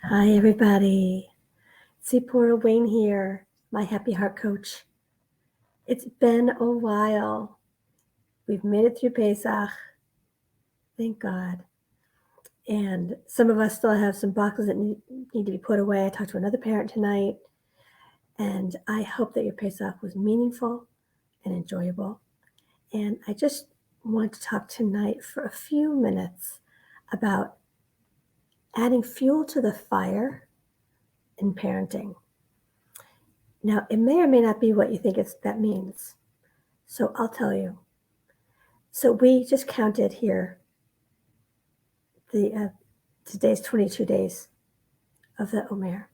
Hi, everybody. Zipporah Wayne here, my happy heart coach. It's been a while. We've made it through Pesach. Thank God. And some of us still have some boxes that need to be put away. I talked to another parent tonight, and I hope that your Pesach was meaningful and enjoyable. And I just want to talk tonight for a few minutes about adding fuel to the fire in parenting. Now, it may or may not be what you think that means. So I'll tell you. So we just counted here today's 22 days of the Omer.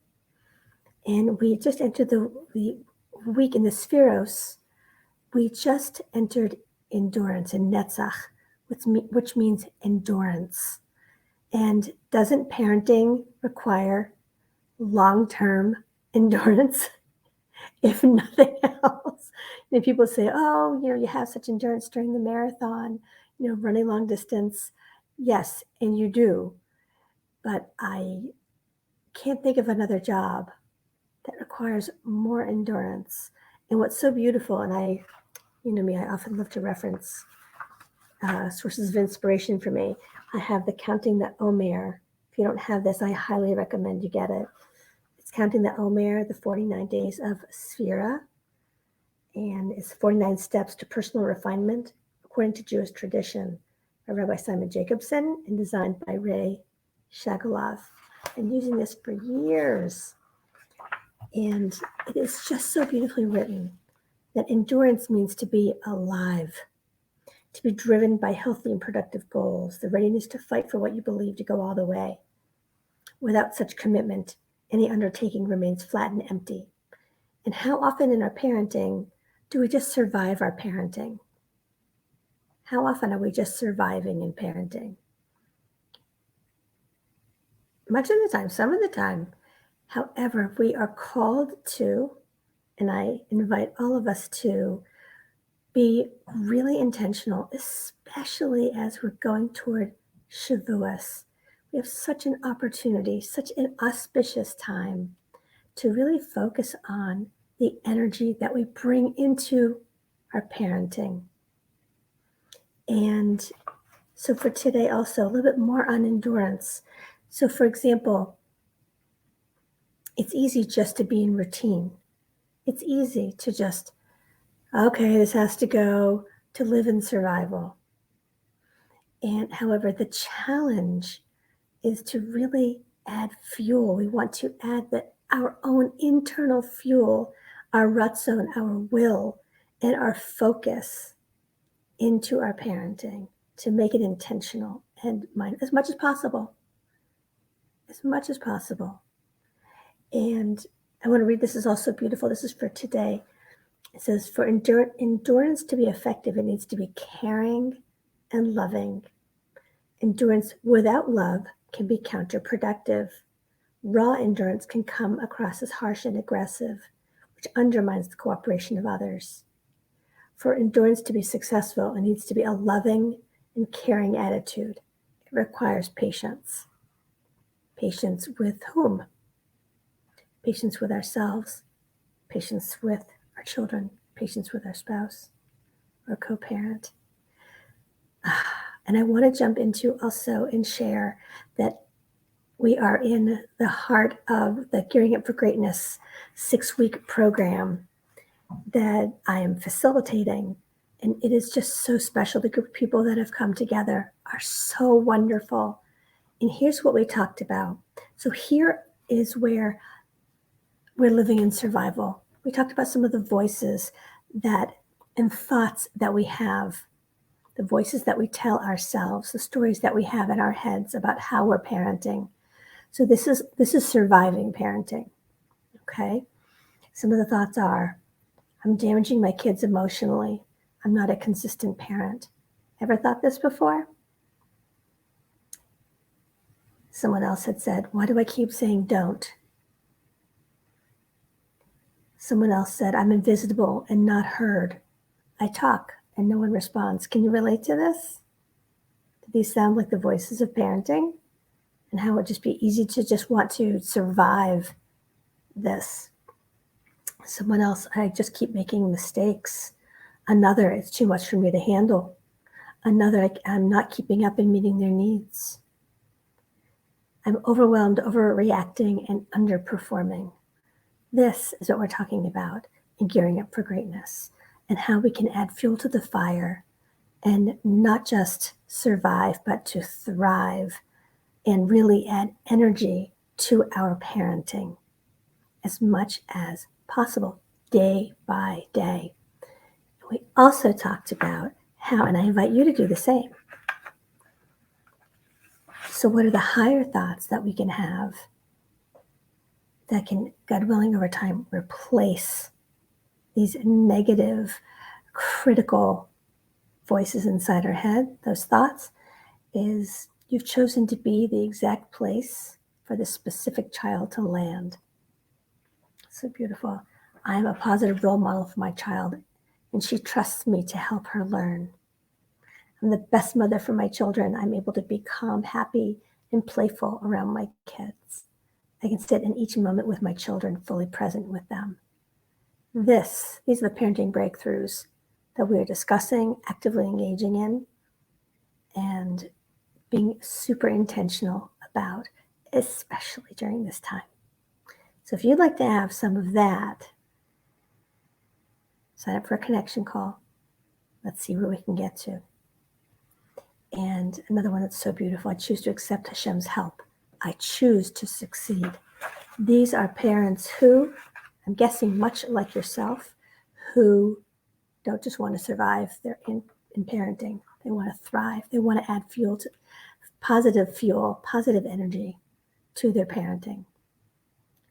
And we just entered the week in the Spheros. We just entered endurance in Netzach, which means endurance. And doesn't parenting require long-term endurance? If nothing else. And people say, oh, you have such endurance during the marathon, running long distance. Yes, and you do. But I can't think of another job that requires more endurance. And what's so beautiful, and I often love to reference sources of inspiration for me. I have the Counting the Omer. If you don't have this, I highly recommend you get it. It's Counting the Omer, the 49 days of Sphira. And it's 49 steps to personal refinement according to Jewish tradition by Rabbi Simon Jacobson and designed by Ray Shagalov. And using this for years. And it is just so beautifully written that endurance means to be alive, to be driven by healthy and productive goals, the readiness to fight for what you believe to go all the way. Without such commitment, any undertaking remains flat and empty. And how often in our parenting do we just survive our parenting? How often are we just surviving in parenting? Much of the time, some of the time. However, we are called to, and I invite all of us to, be really intentional, especially as we're going toward Shavuos. We have such an opportunity, such an auspicious time to really focus on the energy that we bring into our parenting. And so for today also, a little bit more on endurance. So for example, it's easy just to be in routine. It's easy to just, okay, this has to go, to live in survival. And however, the challenge is to really add fuel. We want to add our own internal fuel, our ratzon, our will, and our focus into our parenting to make it intentional and mind as much as possible. As much as possible. And I want to read, this is also beautiful. This is for today. It says, for endurance to be effective, it needs to be caring and loving. Endurance without love can be counterproductive. Raw endurance can come across as harsh and aggressive, which undermines the cooperation of others. For endurance to be successful, it needs to be a loving and caring attitude. It requires patience. Patience with whom? Patience with ourselves, patience with our children, patience with our spouse or co-parent. And I want to jump into also and share that we are in the heart of the Gearing Up for Greatness 6-week program that I am facilitating. And it is just so special. The group of people that have come together are so wonderful. And here's what we talked about. So here is where we're living in survival. We talked about some of the voices and thoughts that we have, the voices that we tell ourselves, the stories that we have in our heads about how we're parenting. So this is surviving parenting, okay? Some of the thoughts are, I'm damaging my kids emotionally. I'm not a consistent parent. Ever thought this before? Someone else had said, why do I keep saying don't? Someone else said, I'm invisible and not heard. I talk and no one responds. Can you relate to this? Do these sound like the voices of parenting? and how it would just be easy to just want to survive this. Someone else, I just keep making mistakes. Another, it's too much for me to handle. Another, I'm not keeping up and meeting their needs. I'm overwhelmed, overreacting, and underperforming. This is what we're talking about in Gearing Up for Greatness, and how we can add fuel to the fire and not just survive, but to thrive and really add energy to our parenting as much as possible, day by day. We also talked about how, and I invite you to do the same. So, what are the higher thoughts that we can have that can, God willing, over time replace these negative, critical voices inside our head? Those thoughts is you've chosen to be the exact place for the specific child to land. So beautiful. I am a positive role model for my child, and she trusts me to help her learn. I'm the best mother for my children. I'm able to be calm, happy, and playful around my kids. I can sit in each moment with my children, fully present with them. These are the parenting breakthroughs that we are discussing, actively engaging in, and being super intentional about, especially during this time. So if you'd like to have some of that, sign up for a connection call. Let's see where we can get to. And another one that's so beautiful, I choose to accept Hashem's help. I choose to succeed. These are parents who, I'm guessing much like yourself, who don't just want to survive, they're in parenting. They want to thrive. They want to add fuel, positive energy to their parenting.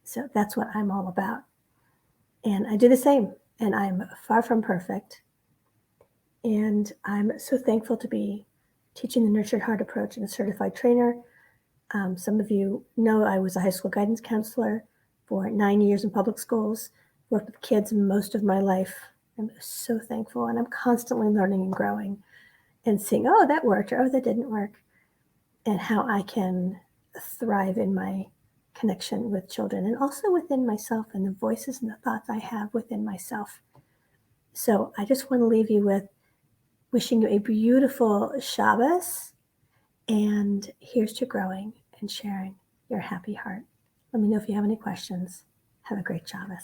So that's what I'm all about. And I do the same. And I'm far from perfect. And I'm so thankful to be teaching the Nurtured Heart approach and a certified trainer. Some of you know I was a high school guidance counselor for 9 years in public schools, worked with kids most of my life. I'm so thankful, and I'm constantly learning and growing and seeing, oh, that worked, or oh, that didn't work, and how I can thrive in my connection with children and also within myself and the voices and the thoughts I have within myself. So I just want to leave you with wishing you a beautiful Shabbos, and here's to growing and sharing your happy heart. Let me know if you have any questions. Have a great Shabbos.